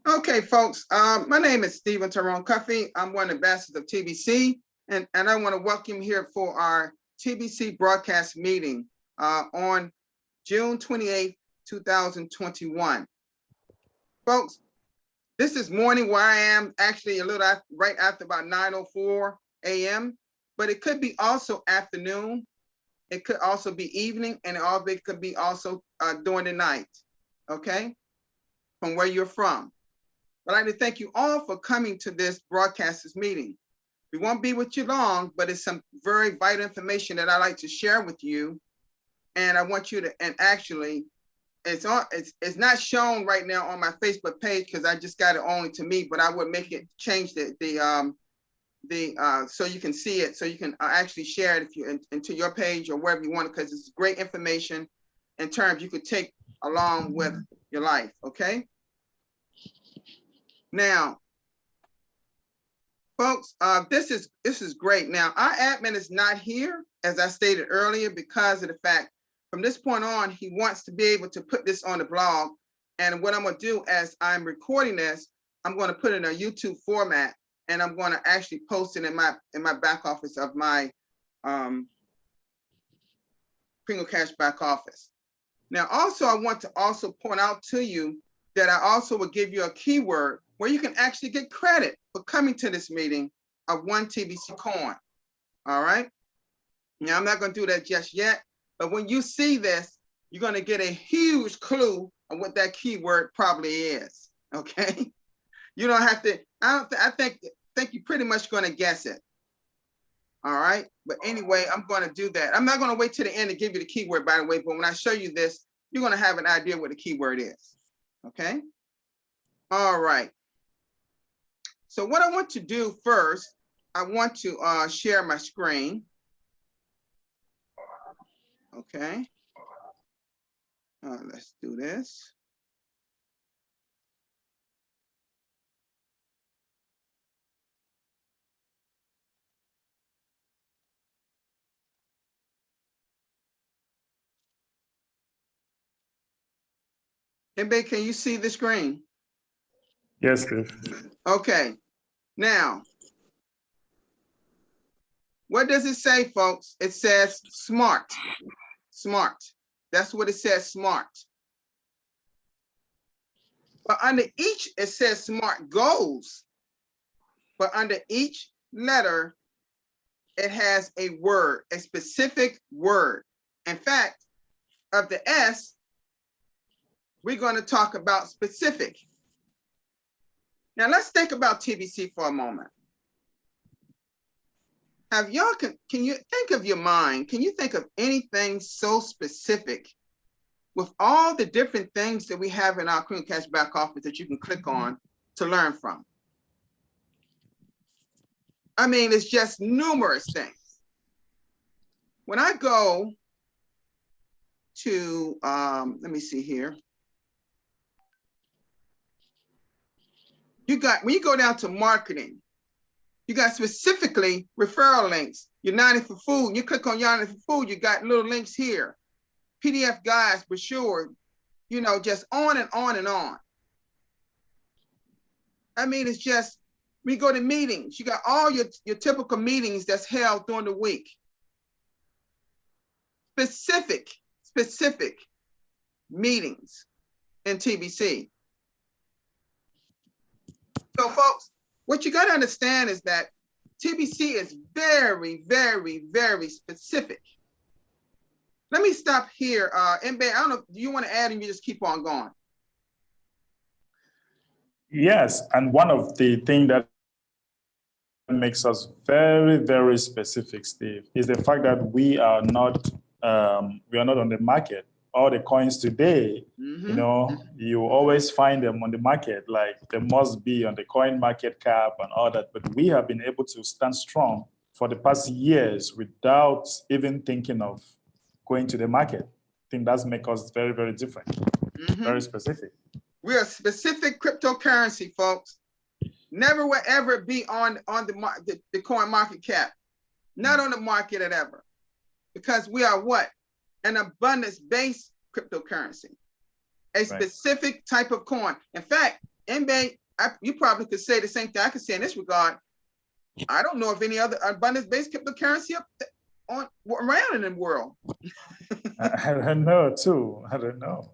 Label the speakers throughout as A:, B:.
A: Okay, folks, my name is Stephen Tyrone Cuffey. I'm one of the ambassadors of TBC, and I want to welcome you here for our TBC broadcast meeting on June 28th, 2021. Folks, this is morning where I am, actually a little right after about 9:04 a.m., but it could be also afternoon. It could also be evening, and it could be also during the night, okay, from where you're from. I'd like to thank you all for coming to this broadcasters meeting. We won't be with you long, but it's some very vital information that I'd like to share with you. And I want you to, and actually, it's not shown right now on my Facebook page because I just got it only to me, but I would make it change so you can see it, so you can actually share it if you into your page or wherever you want, because it's great information in terms you could take along with your life, okay? Now, folks, this is great. Now, our admin is not here, as I stated earlier, because of the fact from this point on, he wants to be able to put this on the blog. And what I'm going to do as I'm recording this, I'm going to put it in a YouTube format, and I'm going to actually post it in my back office of my Pringle Cash back office. Now, also, I want to also point out to you that I also will give you a keyword where you can actually get credit for coming to this meeting of 1 TBC coin. All right. Now, I'm not going to do that just yet, but when you see this, you're going to get a huge clue on what that keyword probably is. Okay. You don't have to, I think you're pretty much going to guess it. All right. But anyway, I'm going to do that. I'm not going to wait till the end to give you the keyword, by the way, but when I show you this, you're going to have an idea what the keyword is. Okay. All right. So what I want to do first, I want to share my screen. Okay. Let's do this. Mbeh, can you see the screen?
B: Yes, Steve.
A: Okay. Now, what does it say, folks? It says smart. Smart. That's what it says, smart. But under each, it says smart goals. But under each letter, it has a word, a specific word. In fact, of the S, we're going to talk about specific. Now let's think about TBC for a moment. Have y'all, can you think of your mind? Can you think of anything so specific with all the different things that we have in our Cream Cash back office that you can click on to learn from? I mean, it's just numerous things. When I go to, let me see here. When you go down to marketing, you got specifically referral links. United for Food, you click on United for Food, you got little links here. PDF guides, brochure, you know, just on and on and on. I mean, it's just, we go to meetings, you got all your typical meetings that's held during the week. Specific meetings in TBC. So folks, what you got to understand is that TBC is very, very, very specific. Let me stop here. Mbeh, I don't know, do you want to add and you just keep on going?
B: Yes, and one of the things that makes us very, very specific, Steve, is the fact that we are not on the market. All the coins today, you know, you always find them on the market, like they must be on the coin market cap and all that. But we have been able to stand strong for the past years without even thinking of going to the market. I think that's make us very, very different, very specific.
A: We're a specific cryptocurrency, folks. Never will ever be on the coin market cap. Not on the market at ever. Because we are what? An abundance-based cryptocurrency. A specific type of coin. In fact, Mbeh, you probably could say the same thing I could say in this regard. I don't know of any other abundance-based cryptocurrency around in the world.
B: I don't know too. I don't know.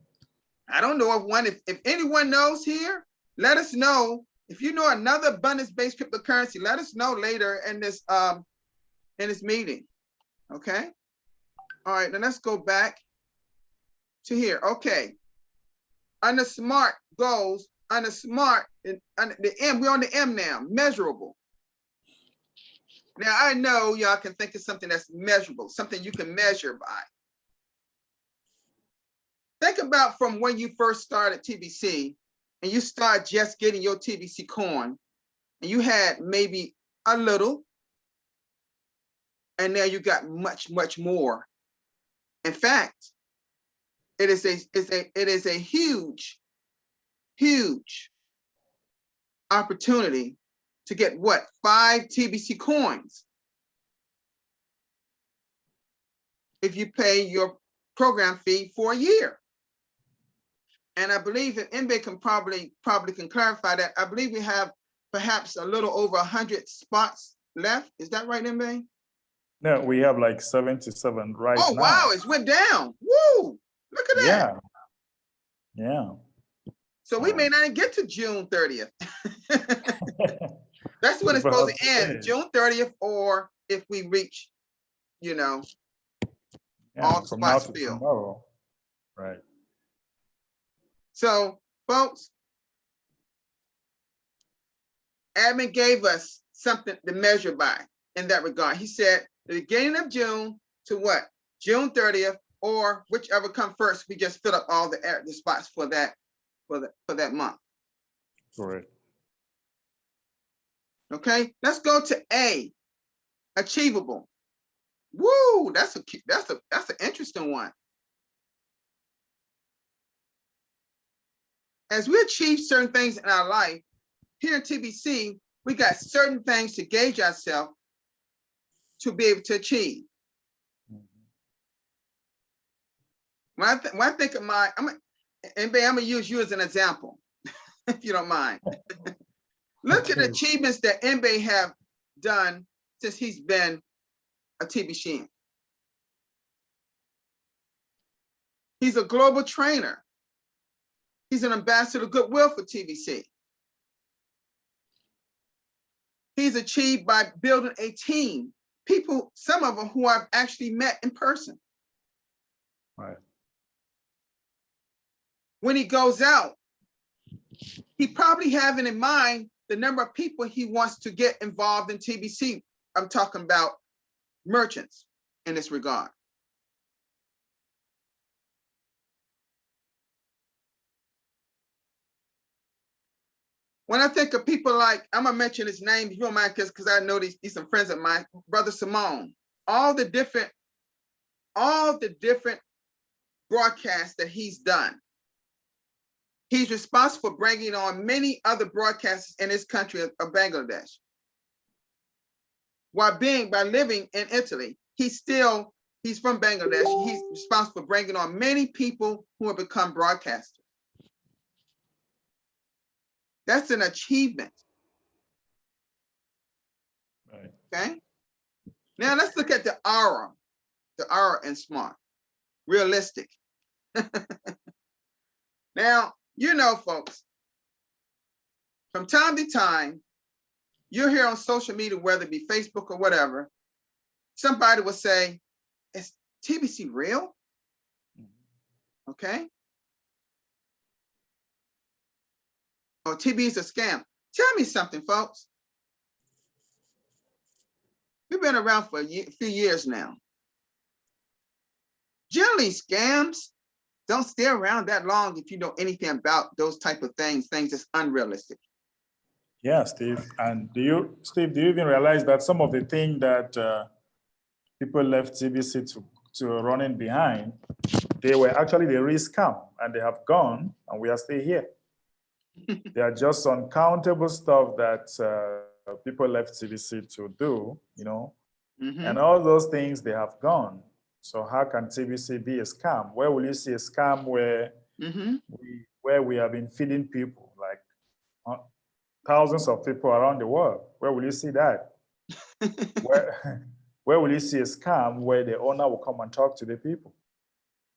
A: I don't know of one. If anyone knows here, let us know. If you know another abundance-based cryptocurrency, let us know later in this meeting. Okay. All right. Then let's go back to here. Okay. Under SMART goals, under SMART, under the M, we're on the M now. Measurable. Now I know y'all can think of something that's measurable, something you can measure by. Think about from when you first started TBC and you start just getting your TBC coin and you had maybe a little and now you got much, much more. In fact, it is a huge, huge opportunity to get what? 5 TBC coins if you pay your program fee for a year. And I believe that Mbeh can probably can clarify that. I believe we have perhaps a little over 100 spots left. Is that right, Mbeh?
B: No, we have like 77 right now.
A: Oh, wow, it's went down. Woo, look at that.
B: Yeah.
A: So we may not even get to June 30th. That's when it's supposed to end, June 30th, or if we reach, you know, all the spots filled.
B: Tomorrow. Right.
A: So, folks, admin gave us something to measure by in that regard. He said the beginning of June to what? June 30th, or whichever come first, we just fill up all the spots for that month.
B: Correct.
A: Okay, let's go to A, achievable. Woo, that's an interesting one. As we achieve certain things in our life, here in TBC, we got certain things to gauge ourselves to be able to achieve. When I think of I'm gonna use you as an example, if you don't mind. Look at the achievements that Mbeh have done since he's been a TBC. He's a global trainer. He's an ambassador of goodwill for TBC. He's achieved by building a team, people, some of them who I've actually met in person.
B: Right.
A: When he goes out, he probably having in mind the number of people he wants to get involved in TBC. I'm talking about merchants in this regard. When I think of people like, I'm gonna mention his name, if you don't mind, because I know he's some friends of mine, Brother Simone, all the different broadcasts that he's done. He's responsible for bringing on many other broadcasters in this country of Bangladesh. While living in Italy, he's from Bangladesh. He's responsible for bringing on many people who have become broadcasters. That's an achievement.
B: Right.
A: Okay. Now let's look at the R in SMART, realistic. Now, you know, folks, from time to time, you're here on social media, whether it be Facebook or whatever, somebody will say, is TBC real? Okay. Or TB is a scam. Tell me something, folks. We've been around for a few years now. Generally, scams don't stay around that long if you know anything about those type of things that's unrealistic.
B: Yeah, Steve. And do you even realize that some of the things that people left TBC to running behind, they were actually the real scam, and they have gone, and we are still here. They are just uncountable stuff that people left TBC to do, you know, and all those things, they have gone. So how can TBC be a scam? Where will you see a scam where we have been feeding people, like thousands of people around the world. Where will you see that? Where will you see a scam where the owner will come and talk to the people?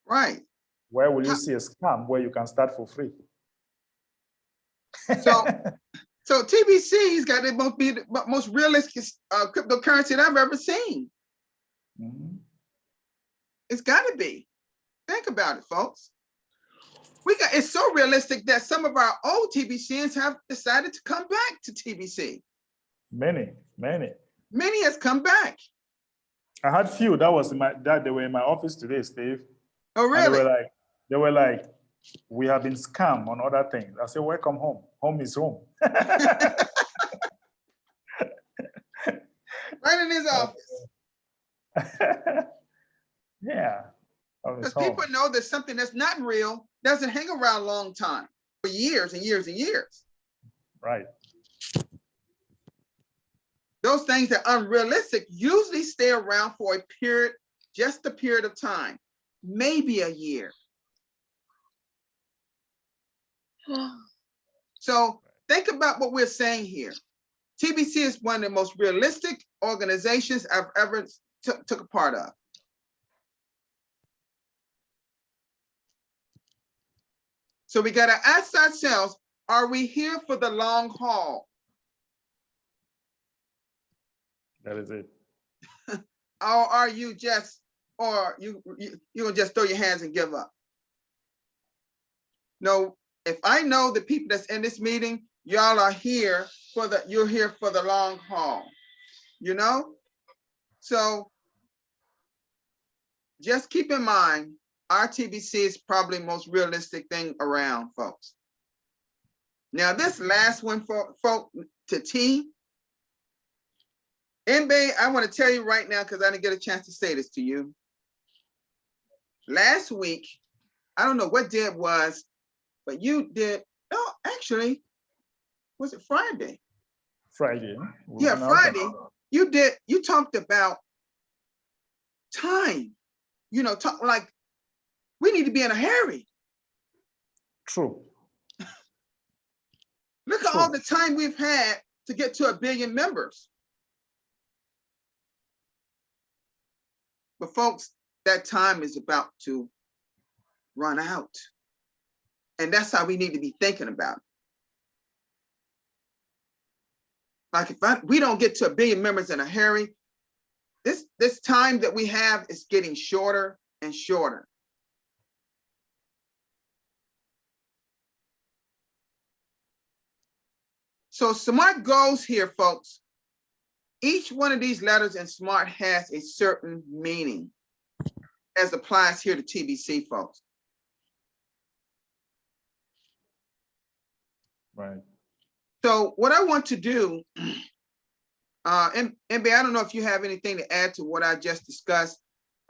A: Right.
B: Where will you see a scam where you can start for free?
A: So TBC's got the most realistic cryptocurrency that I've ever seen.
B: Mm-hmm.
A: It's got to be. Think about it, folks. It's so realistic that some of our old TBCs have decided to come back to TBC.
B: Many.
A: Many has come back.
B: I had few that they were in my office today, Steve.
A: Oh, really?
B: And they were like, we have been scammed on other things. I said, welcome home. Home is home.
A: Right in his office.
B: Yeah.
A: Because people know that something that's not real doesn't hang around a long time, for years and years and years.
B: Right.
A: Those things that are unrealistic usually stay around for a period, just a period of time, maybe a year. So think about what we're saying here. TBC is one of the most realistic organizations I've ever took a part of. So we got to ask ourselves, are we here for the long haul?
B: That is it.
A: Or are you just, or you're gonna just throw your hands and give up? No, if I know the people that's in this meeting, y'all are here you're here for the long haul, you know? So just keep in mind, our TBC is probably the most realistic thing around, folks. Now this last one, folks, to T. Mbeh, I want to tell you right now, because I didn't get a chance to say this to you. Last week, I don't know what day it was, but you did, oh, actually, was it Friday?
B: Friday.
A: Yeah, Friday. You talked about time. You know, like we need to be in a hurry.
B: True.
A: Look at all the time we've had to get to 1 billion members. But folks, that time is about to run out. And that's how we need to be thinking about it. Like if we don't get to 1 billion members in a hurry, this time that we have is getting shorter and shorter. So SMART goals here, folks. Each one of these letters in SMART has a certain meaning as applies here to TBC, folks.
B: Right.
A: So what I want to do, and Mbeh, I don't know if you have anything to add to what I just discussed.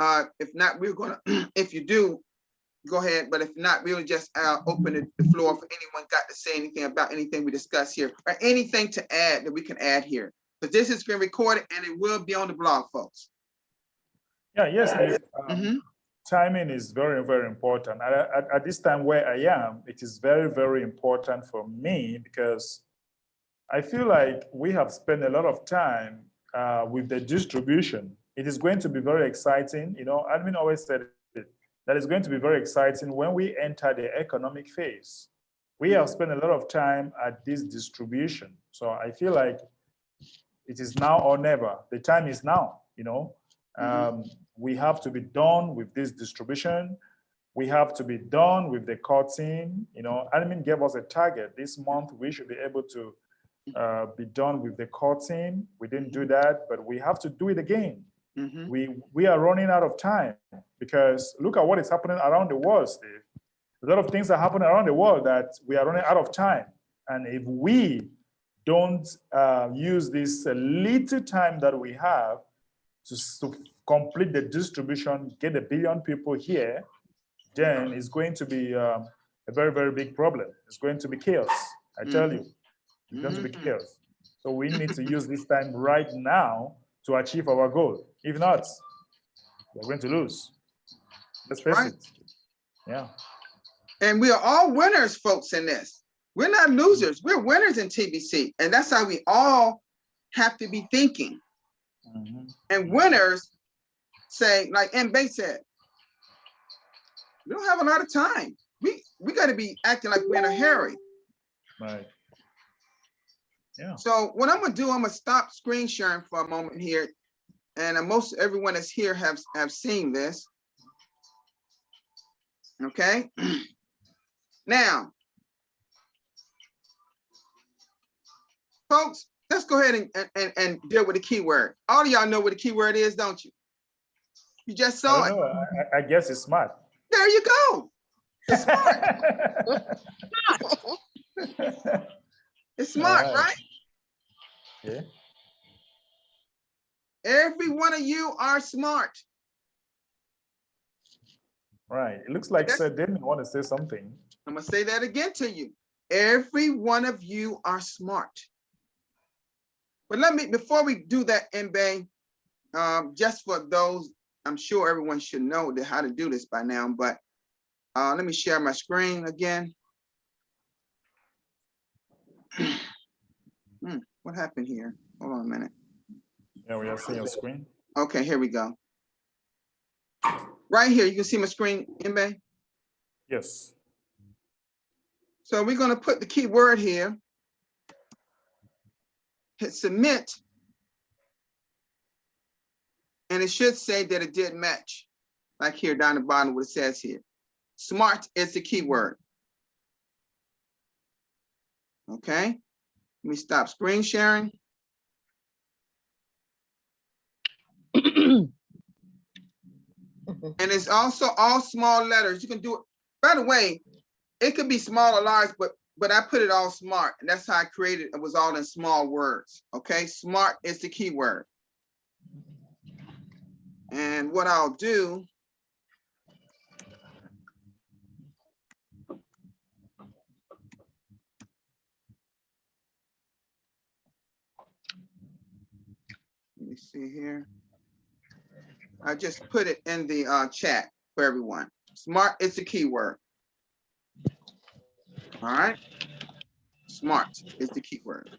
A: If not, we're gonna, if you do, go ahead. But if not, we'll just open the floor for anyone got to say anything about anything we discussed here or anything to add that we can add here. But this has been recorded and it will be on the blog, folks.
B: Yeah, yes, timing is very, very important. At this time where I am, it is very, very important for me because I feel like we have spent a lot of time with the distribution. It is going to be very exciting. You know, admin always said it, that it's going to be very exciting when we enter the economic phase. We have spent a lot of time at this distribution. So I feel like it is now or never. The time is now, you know. We have to be done with this distribution. We have to be done with the cutting. You know, admin gave us a target. This month, we should be able to be done with the cutting. We didn't do that, but we have to do it again. We are running out of time because look at what is happening around the world, Steve. A lot of things are happening around the world that we are running out of time. And if we don't use this little time that we have to complete the distribution, get 1 billion people here, then it's going to be a very, very big problem. It's going to be chaos, I tell you. It's going to be chaos. So we need to use this time right now to achieve our goal. If not, we're going to lose. Let's face it. Yeah.
A: And we are all winners, folks, in this. We're not losers. We're winners in TBC. And that's how we all have to be thinking. And winners say, like Mbeh said, we don't have a lot of time. We got to be acting like we're in a hurry.
B: Right. Yeah.
A: So what I'm gonna do, I'm gonna stop screen sharing for a moment here. And most everyone that's here have seen this. Okay. Now, folks, let's go ahead and deal with the keyword. All of y'all know what the keyword is, don't you? You just saw it.
B: I guess it's smart.
A: There you go. It's smart. It's smart, right?
B: Yeah.
A: Every one of you are smart.
B: Right. It looks like Sir Damien want to say something.
A: I'm gonna say that again to you. Every one of you are smart. But before we do that, Mbeh, just for those, I'm sure everyone should know how to do this by now, but let me share my screen again. What happened here? Hold on a minute.
B: Yeah, we are seeing your screen.
A: Okay, here we go. Right here, you can see my screen, Mbeh?
B: Yes.
A: So we're gonna put the keyword here, hit submit, and it should say that it did match, like here down the bottom what it says here. Smart is the keyword. Okay, let me stop screen sharing. And it's also all small letters. You can do it. By the way, it could be small or large, but I put it all smart, and that's how I created it. It was all in small words. Okay, smart is the keyword. And what I'll do, let me see here. I just put it in the chat for everyone. Smart is the keyword. All right. Smart is the keyword.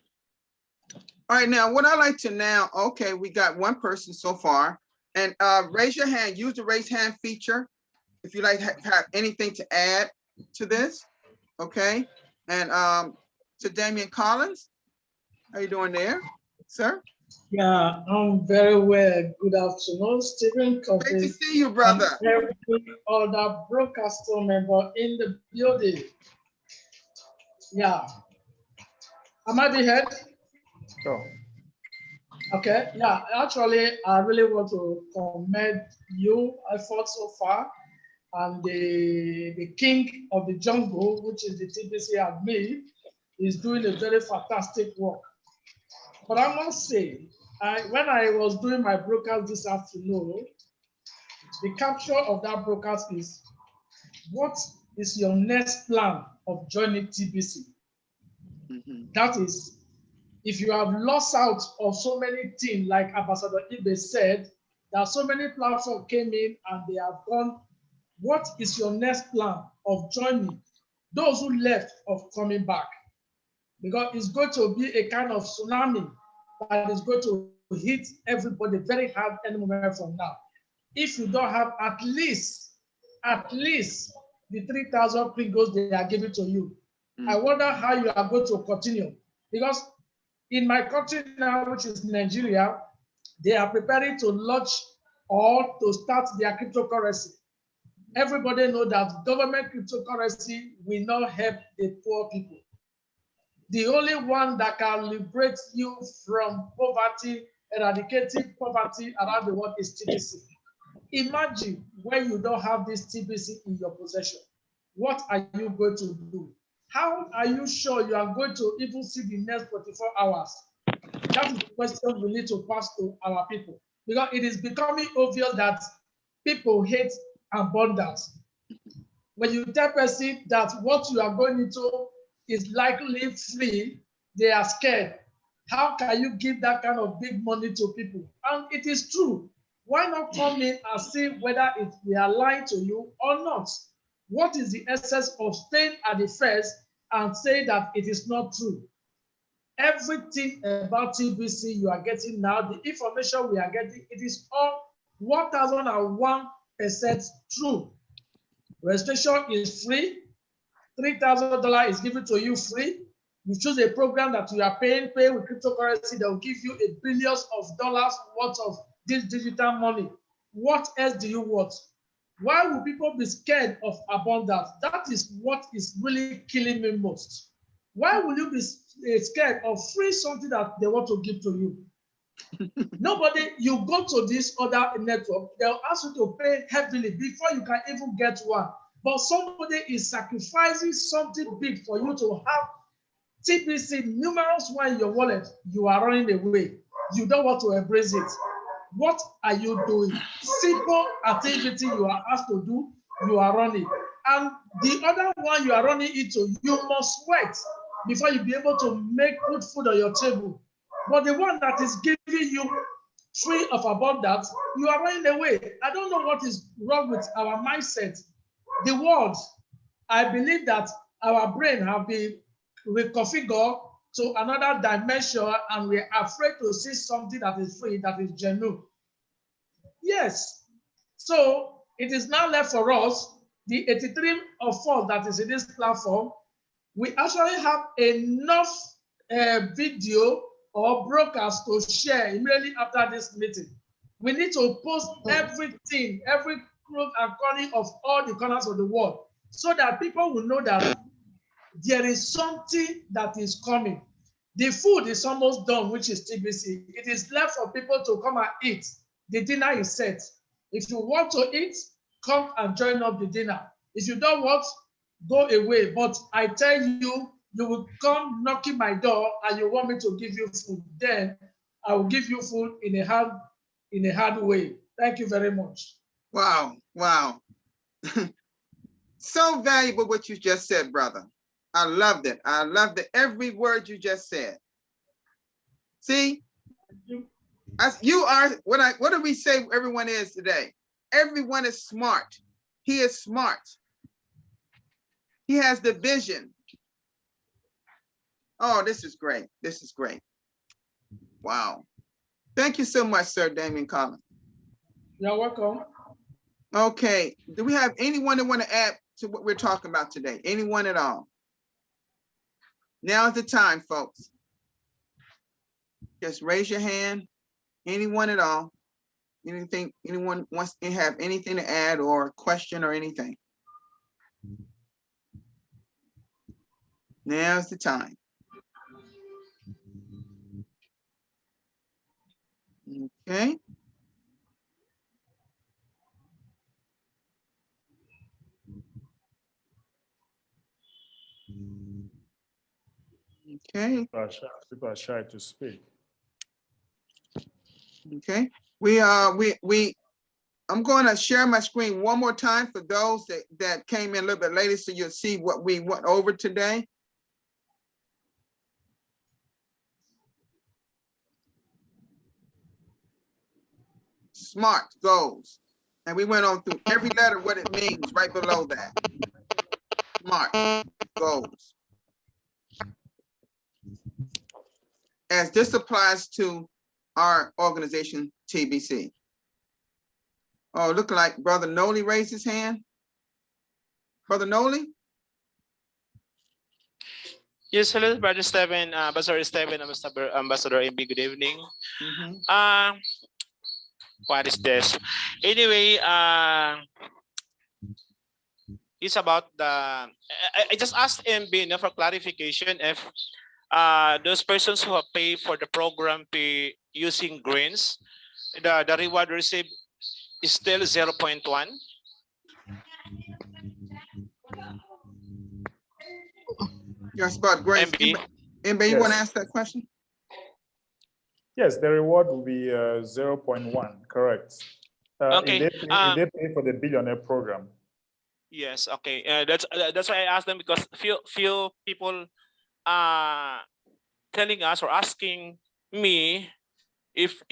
A: All right, now what I like to now, okay, we got one person so far. And raise your hand, use the raise hand feature if you like have anything to add to this. Okay. And to Damien Collins, how you doing there, sir?
C: Yeah, I'm very well. Good afternoon, Stephen.
A: Great to see you, brother.
C: Every other broadcaster member in the building. Yeah. Am I being heard?
B: Sure.
C: Okay. Yeah. Actually, I really want to commend you effort so far, and the king of the jungle, which is the TBC admin, is doing a very fantastic work. But I must say, when I was doing my broadcast this afternoon, the capture of that broadcast is, what is your next plan of joining TBC? That is, if you have lost out on so many things, like Ambassador Mbeh said, that so many platforms came in and they have gone, what is your next plan of joining those who left, of coming back? Because it's going to be a kind of tsunami that is going to hit everybody very hard any moment from now. If you don't have at least the 3,000 Pringles they are giving to you, I wonder how you are going to continue. Because in my country now, which is Nigeria, they are preparing to launch or to start their cryptocurrency. Everybody knows that government cryptocurrency will not help the poor people. The only one that can liberate you from poverty, eradicating poverty around the world, is TBC. Imagine when you don't have this TBC in your possession. What are you going to do? How are you sure you are going to even see the next 24 hours? That is the question we need to pass to our people. Because it is becoming obvious that people hate abundance. When you tell person that what you are going into is likely free, they are scared. How can you give that kind of big money to people? And it is true. Why not come in and see whether they are lying to you or not? What is the essence of staying at the first and say that it is not true. Everything about TBC you are getting now, the information we are getting, it is all 1001% true. Registration is free. $3,000 is given to you free. You choose a program that you are paying with cryptocurrency that will give you billions of dollars worth of this digital money. What else do you want? Why would people be scared of abundance? That is what is really killing me most. Why will you be scared of free something that they want to give to you? Nobody, you go to this other network, they'll ask you to pay heavily before you can even get one. But somebody is sacrificing something big for you to have TBC, numerous one in your wallet. You are running away. You don't want to embrace it. What are you doing? Simple activity you are asked to do, you are running. And the other one you are running into, you must wait before you be able to put food on your table. But the one that is giving you free of abundance, you are running away. I don't know what is wrong with our mindset. The world, I believe that our brain have been reconfigured to another dimension, and we're afraid to see something that is free, that is genuine. Yes. So it is now left for us, the 83 of us that is in this platform, we actually have enough video or broadcast to share immediately after this meeting. We need to post everything, every crook and corner of all the corners of the world, so that people will know that there is something that is coming. The food is almost done, which is TBC. It is left for people to come and eat. The dinner is set. If you want to eat, come and join up the dinner. If you don't want, go away. But I tell you, you will come knocking my door and you want me to give you food. Then I will give you food in a hard way. Thank you very much.
A: Wow, wow. So valuable what you just said, brother. I loved it. I loved it. Every word you just said. See, you are what do we say everyone is today? Everyone is smart. He is smart. He has the vision. Oh, this is great. This is great. Wow. Thank you so much, Sir Damien Collins.
C: You're welcome.
A: Okay. Do we have anyone that want to add to what we're talking about today? Anyone at all? Now's the time, folks. Just raise your hand. Anyone at all? Anything? Anyone wants to have anything to add or question or anything? Now's the time. Okay. Okay.
B: People are shy to speak.
A: Okay. I'm going to share my screen one more time for those that came in a little bit later, so you'll see what we went over today. SMART goals. And we went on through every letter, what it means right below that. SMART goals. As this applies to our organization, TBC. Oh, look like Brother Noli raised his hand. Brother Noli?
D: Yes, hello, Brother Steven, Ambassador Steven, Ambassador Mbeh, good evening. What is this? Anyway, it's about the, I just asked Mbeh for clarification if those persons who have paid for the program fee using greens, the reward received is still 0.1.
A: Yes, about grades.
D: Mbeh.
A: Mbeh, you want to ask that question?
B: Yes, the reward will be 0.1, correct.
D: Okay.
B: If they pay for the billionaire program.
D: Yes, okay. That's why I asked them, because few people telling us or asking me if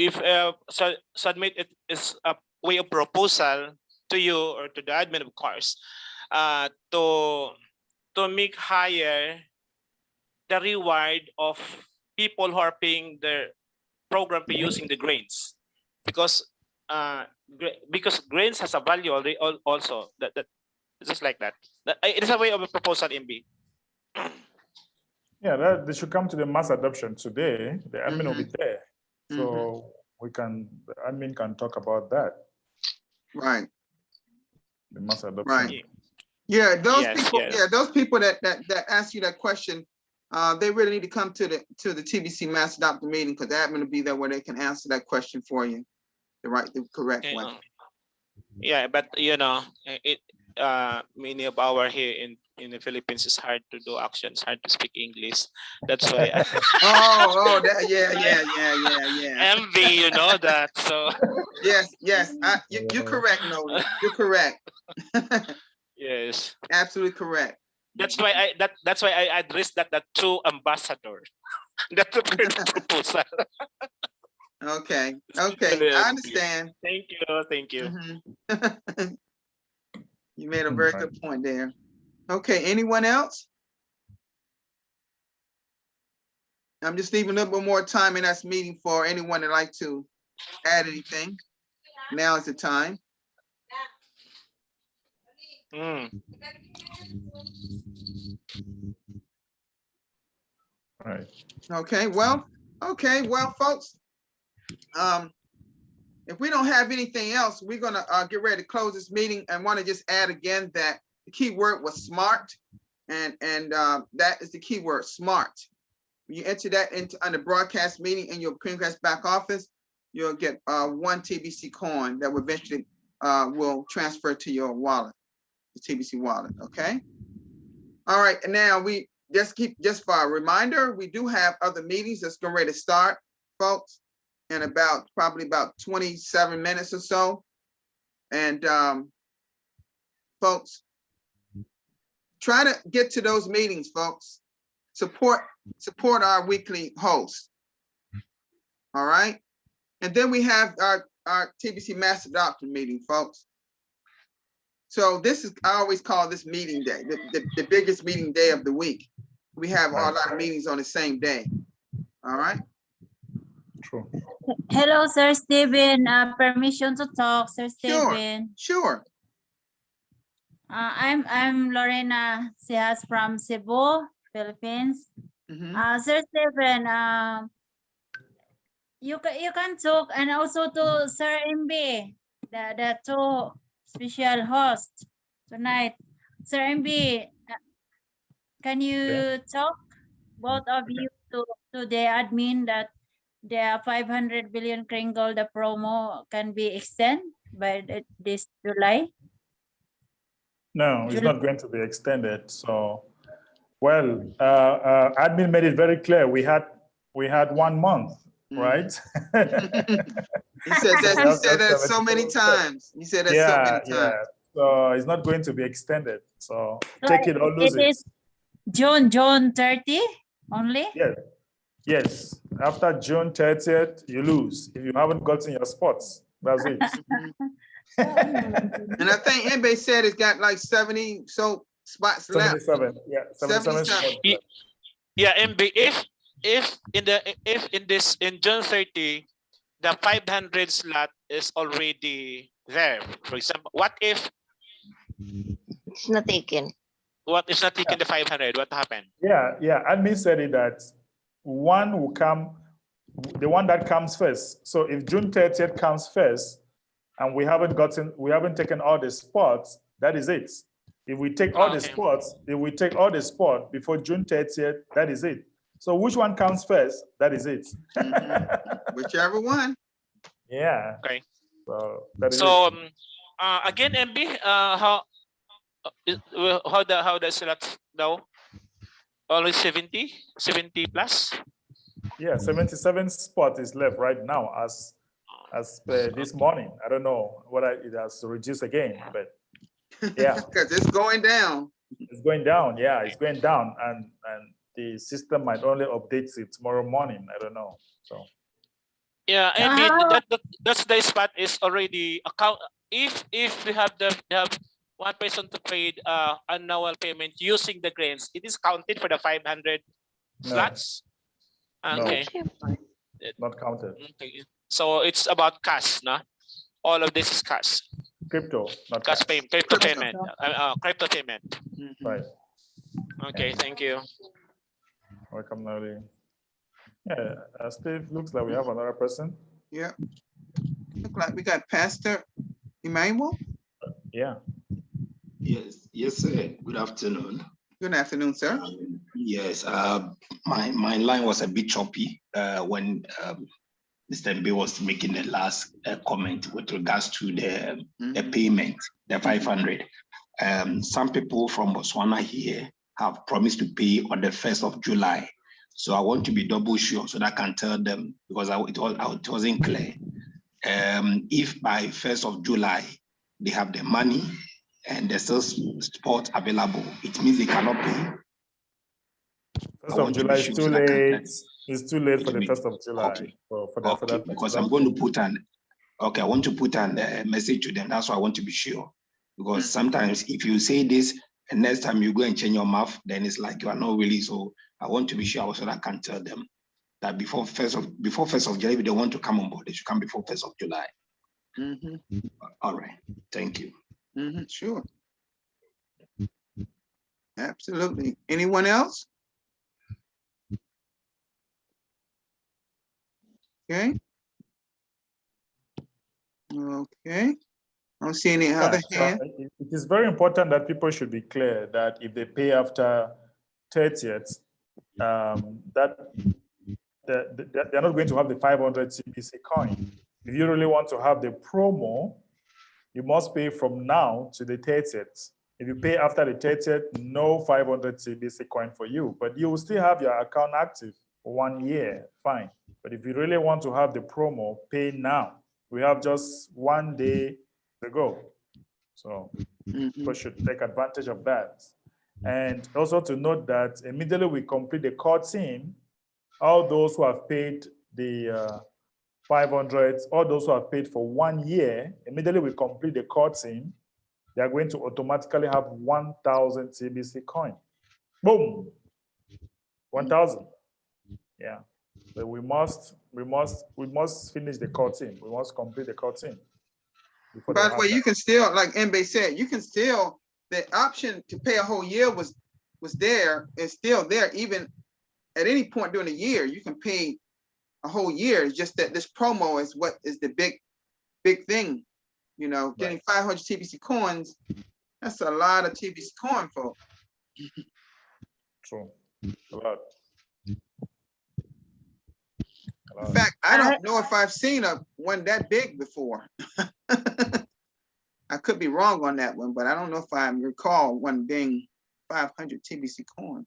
D: submit it is a way of proposal to you or to the admin, of course, to to make higher the reward of people who are paying their program fee using the grains, because because grains has a value also that just like that. It is a way of a proposal, MB.
B: Yeah, they should come to the mass adoption today. The admin will be
A: Mhm.
B: there, so the admin can talk about that.
A: Right.
B: The mass adoption.
A: Right. Yeah, those
D: Yes,
A: people.
D: yes.
A: Yeah, those people that ask you that question, they really need to come to the TBC mass adoption meeting, because the admin will be there where they can answer that question for you, the correct way.
D: Yeah, but you know, it many of our here in the Philippines is hard to do actions, hard to speak English. That's why
A: Yeah.
D: MV, you know that. So
A: Yes. You're correct, Nolan. You're correct.
D: yes.
A: Absolutely correct.
D: That's why I addressed that to ambassador. That's the proposal.
A: Okay.
D: Really,
A: I
D: MV.
A: understand.
D: Thank you.
A: Mhm. You made a very good point there. Okay, anyone else? I'm just leaving a little bit more time in this meeting for anyone that'd like to add anything. Now is the time.
B: Right.
A: Okay, well, folks. If we don't have anything else, we're gonna get ready to close this meeting, and want to just add again that the key word was smart, and that is the key word, smart. When you enter that into under broadcast meeting in your Creamcast back office, you'll get 1 TBC coin that will eventually will transfer to your wallet, the TBC wallet. Okay. All right. And now we just for a reminder, we do have other meetings that's going ready to start, folks, in probably about 27 minutes or so. And folks, try to get to those meetings, folks. Support our weekly host. All right. And then we have our TBC Master Adoption meeting, folks. So I always call this meeting day, the biggest meeting day of the week. We have a lot of meetings on the same day. All right.
B: True.
E: Hello, Sir Steven. Permission to talk, Sir Steven.
A: Sure.
E: I'm Lorena Seas from Cebu, Philippines. Sir Steven, you can talk, and also to Sir Mbeh, the two special hosts tonight. Sir Mbeh, can you talk, both of you, to the admin that the 500 billion Kringle, the promo can be extended by this July?
B: No, it's not going to be extended. So, well, admin made it very clear. We had 1 month, right?
A: He said that so many times. He said that so many times.
B: Yeah. So it's not going to be extended. So take it or lose it.
E: It is June 30 only?
B: Yes. After June 30th, you lose. If you haven't gotten your spots, that's it.
A: And I think Mbeh said it's got like 70 spots left.
B: 77. Yeah, 77 spots.
D: Yeah, MB, if in June 30, the 500 slot is already there. For example, what if
F: it's not taken?
D: What is not taking the 500? What happened?
B: Yeah. Admin said it that one will come, the one that comes first. So if June 30th comes first, and we haven't taken all the spots, that is it. If we take all the spots, before June 30th, that is it. So which one comes first? That is it.
A: Whichever one.
B: Yeah.
D: Okay.
B: So that is
D: it. Again, MB, how the slots now? Only 70 plus?
B: Yeah, 77 spot is left right now as per this morning. I don't know whether it has reduced again, but yeah.
A: Because it's going down.
B: It's going down, yeah, it's going down. And the system might only update it tomorrow morning. I don't know. So
D: yeah, I mean that's the spot is already account. If we have one person to pay annual payment using the grains, it is counted for the 500
B: No.
D: slots?
B: No.
D: Okay.
B: Not counted.
D: Okay. So it's about cash, no? All of this is cash.
B: Crypto, not
D: Cash
B: cash.
D: payment, crypto
A: Crypto.
D: payment, crypto payment.
A: Mhm.
B: Right.
D: Okay, thank you.
B: Welcome, Nali. Yeah, Steve, looks like we have another person.
A: Yeah. Look like we got Pastor Emmanuel.
B: Yeah.
G: Yes, sir. Good afternoon.
A: Good afternoon, sir.
G: Yes, my line was a bit choppy when Mr. Mbeh was making the last comment with regards to the
A: Mhm.
G: payment, the 500. Some people from Botswana here have promised to pay on the 1st of July. So I want to be double sure so that I can tell them, because it wasn't clear. If by 1st of July, they have the money and there's still spot available, it means they cannot pay.
B: 1st of July is too late. It's too late for the 1st of July.
G: Okay.
B: For
G: Okay,
B: that
G: because
B: particular
G: I'm going to put I want to put a message to them. That's why I want to be sure. Because sometimes if you say this and next time you go and change your mouth, then it's like you are not really. So I want to be sure so that I can tell them that before 1st of July, if they want to come on board, they should come before 1st of July.
A: Mhm.
G: All right. Thank you.
A: Mhm. Sure. Absolutely. Anyone else? Okay. Okay. I don't see any other
B: so
A: hand.
B: it is very important that people should be clear that if they pay after 30th, that they're not going to have the 500 TBC coin. If you really want to have the promo, you must pay from now to the 30th. If you pay after the 30th, no 500 TBC coin for you, but you will still have your account active for 1 year, fine. But if you really want to have the promo, pay now. We have just 1 day to go. So people should take advantage of that. And also to note that immediately we complete the core team, all those who have paid the 500, all those who have paid for 1 year, immediately we complete the core team, they are going to automatically have 1,000 TBC coin. Boom, 1,000. Yeah, but we must finish the core team. We must complete the core team.
A: By the way, you can still, like Mbeh said, you can still, the option to pay a whole year was there, it's still there, even at any point during the year, you can pay a whole year. It's just that this promo is what is the big thing, you know, getting 500 TBC coins. That's a lot of TBC coin, folks.
B: True, a lot.
A: In fact, I don't know if I've seen one that big before. I could be wrong on that one, but I don't know if I recall one being 500 TBC coins.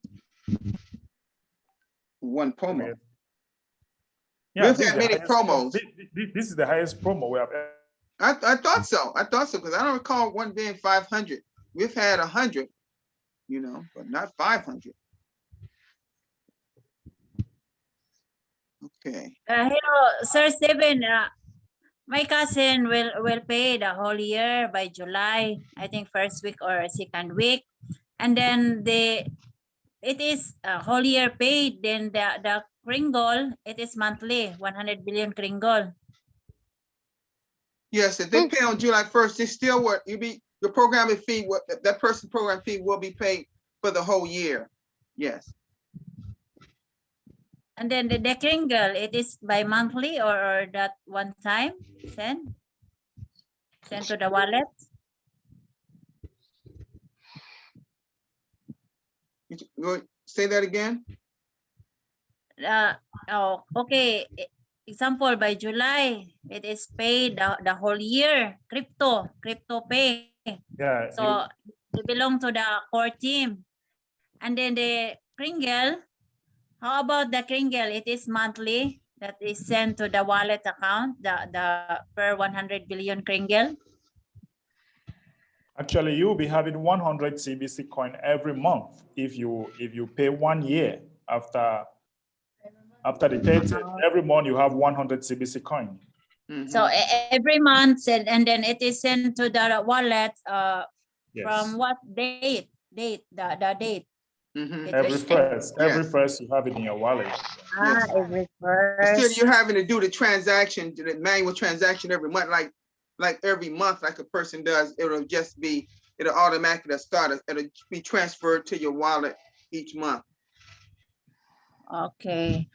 A: One promo.
B: Yeah,
A: we've had many promos.
B: This is the highest promo we have ever.
A: I thought so. I thought so because I don't recall one being 500. We've had 100, you know, but not 500. Okay.
E: Hello, Sir Steven. My cousin will pay the whole year by July, I think first week or second week, and then it is a whole year paid. Then the kringle, it is monthly, 100 billion kringle.
A: Yes, if they pay on July 1st, they still work. Your programming fee, that person's program fee will be paid for the whole year. Yes.
E: And then the kringle, it is by monthly or that one time send to the wallet.
A: Say that again.
E: Oh, okay. Example, by July, it is paid the whole year, crypto pay.
B: Yeah.
E: So it belong to the core team. And then the kringle, how about the kringle? It is monthly that is sent to the wallet account, the per 100 billion kringle.
B: Actually, you'll be having 100 TBC coin every month if you pay 1 year after the 30th. Every month you have 100 TBC coin.
E: So every month, and then it is sent to the wallet
B: Yes.
E: From what date? The date.
A: Mhm.
E: It
B: Every
E: was-
B: first, every
A: Yes.
B: first you have it in your wallet.
A: Yes.
E: Every
A: Instead,
E: first.
A: you're having to do the transaction, the manual transaction every month, like every month, like a person does. It'll automatically start. It'll be transferred to your wallet each month.
E: Okay.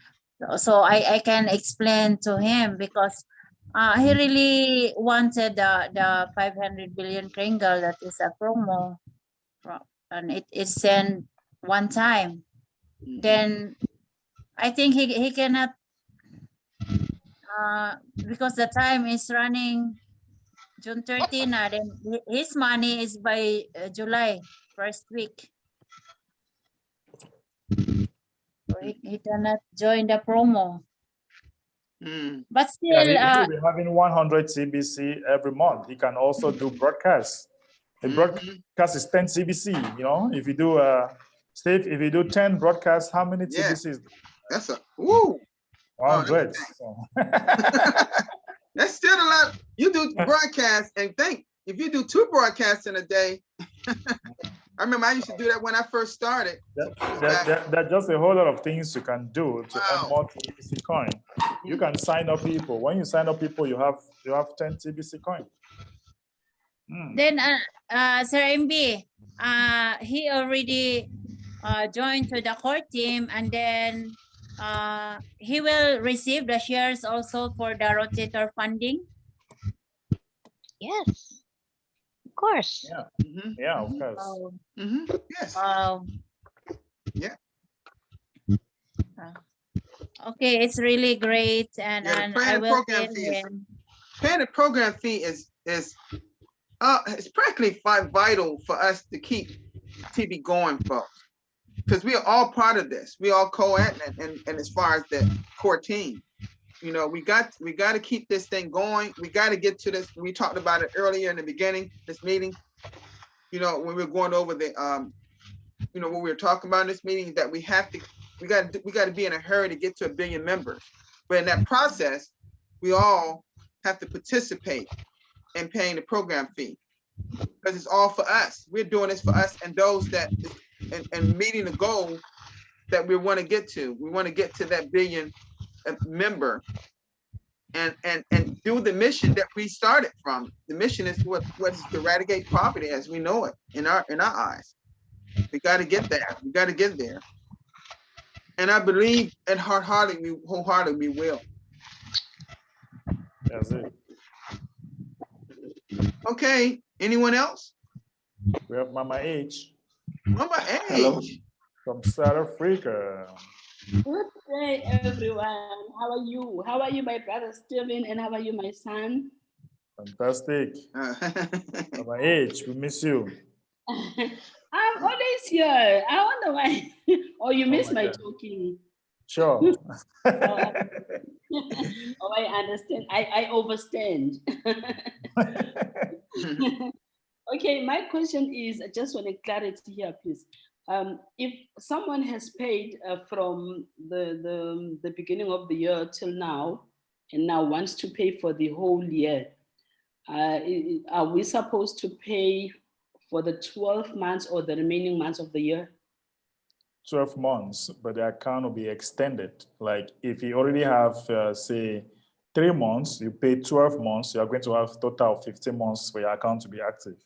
E: So I can explain to him because he really wanted the 500 billion Kringle that is a promo, and it is sent one time.
A: Mhm.
E: Then I think he cannot because the time is running June 13, then his money is by July first week. So he cannot join the promo.
A: Mm.
E: But
B: Yeah,
E: still,
B: he will be having 100 TBC every month. He can also do broadcasts. The
A: Mhm.
B: broadcast is 10 TBC. You know, if you do Steve, if you do 10 broadcasts, how many
A: Yeah.
B: TBCs?
A: That's a woo.
B: 100. So.
A: That's still a lot. You do broadcasts and think if you do 2 broadcasts in a day. I remember I used to do that when I first started.
B: There's just a whole lot of things you can do to earn
A: Wow.
B: more TBC coin. You can sign up people. When you sign up people, you have 10 TBC coin.
E: then Sir MB, he already joined to the core team, and then he will receive the shares also for the rotator funding.
F: Yes, of course.
B: Yeah,
A: Mhm.
B: yeah, of course.
E: Oh,
A: Mhm. Yes.
E: wow.
A: Yeah.
E: Okay, it's really great, and
A: Yeah, the
E: I
A: planning
E: will
A: program
E: tell
A: fee is
E: him.
A: paying the program fee is it's practically vital for us to keep TV going, folks, because we are all part of this. We all co-ed and as far as the core team, you know, we got to keep this thing going. We got to get to this. We talked about it earlier in the beginning, this meeting, you know, when we were going over the you know, what we were talking about in this meeting, that we got to be in a hurry to get to 1 billion members. But in that process, we all have to participate in paying the program fee, because it's all for us. We're doing this for us and those that and meeting the goal that we want to get to. We want to get to that 1 billion member and do the mission that we started from. The mission is what is to eradicate poverty as we know it in our eyes. We got to get there. We got to get there. And I believe and wholeheartedly we will.
B: That's it.
A: Okay. Anyone else?
B: We have Mama H
A: Mama
G: Hello.
A: H.
B: from South Africa.
H: Good day, everyone. How are you? How are you, my brother Stephen? And how are you, my son?
B: Fantastic. Mama H, we miss you.
H: I'm always here. I wonder why. Oh, you miss my
B: God.
H: talking.
B: Sure.
H: Oh, I understand. I overstand. Okay, my question is, I just want a clarity here, please. If someone has paid from the beginning of the year till now, and now wants to pay for the whole year, are we supposed to pay for the 12 months or the remaining months of the year?
B: 12 months, but the account will be extended. Like if you already have, say, 3 months, you pay 12 months, you are going to have total of 15 months for your account to be active.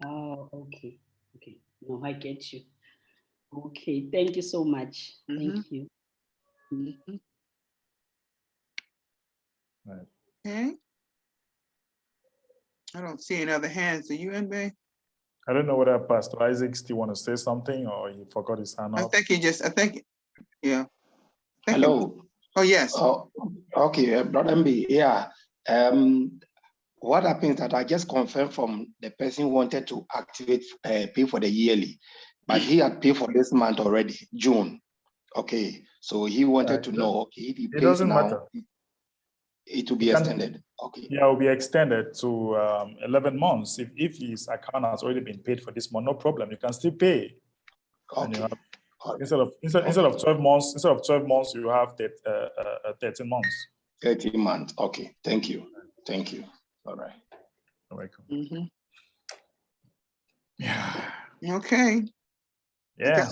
H: Oh, okay. Okay. No, I get you. Okay. Thank you so much. Thank you.
B: Right.
A: Okay. I don't see any other hands. Are you in, Mbeh?
B: I don't know whether Pastor Isaac still want to say something or he forgot his hand
A: I
B: up.
A: think yeah.
G: Hello.
A: Oh, yes.
G: Oh, okay, Brother Mbeh, yeah. What happened that I just confirmed from the person who wanted to activate, pay for the yearly, but he had paid for this month already, June. Okay, so he wanted to know, okay, if he
B: It
G: pays
B: doesn't
G: now,
B: matter.
G: it will be extended. Okay.
B: Yeah, it will be extended to 11 months. If his account has already been paid for this month, no problem. You can still pay. And you
G: Okay.
B: have, instead of 12 months, you have 13 months.
G: 13 months. Okay. Thank you. Thank you. All right.
B: You're welcome. Yeah.
A: Okay.
B: Yeah.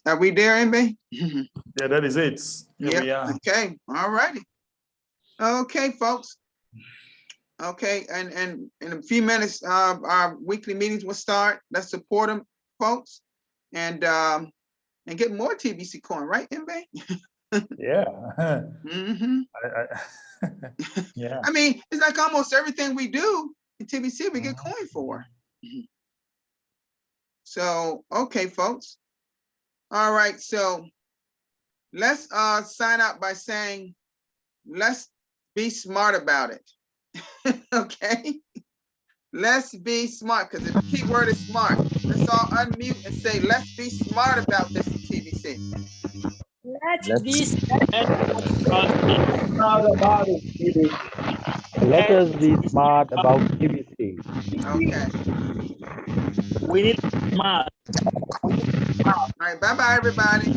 A: Are we there, Mbeh?
B: Yeah, that is it. Here we are.
A: Okay. All righty. Okay, folks. Okay, and in a few minutes, our weekly meetings will start. Let's support them, folks, and get more TBC coin, right, Mbeh?
B: Yeah.
A: Mm-hmm.
B: Yeah.
A: I mean, it's like almost everything we do in TBC we get coin for. So, okay, folks. All right, so let's sign out by saying, let's be smart about it. Okay, let's be smart, because the key word is smart. Let's all unmute and say, let's be smart about this in TBC.
F: Let's be
I: Smart about it, TBC. Let us be smart about TBC.
A: Okay.
I: We need smart.
A: All right, bye-bye, everybody.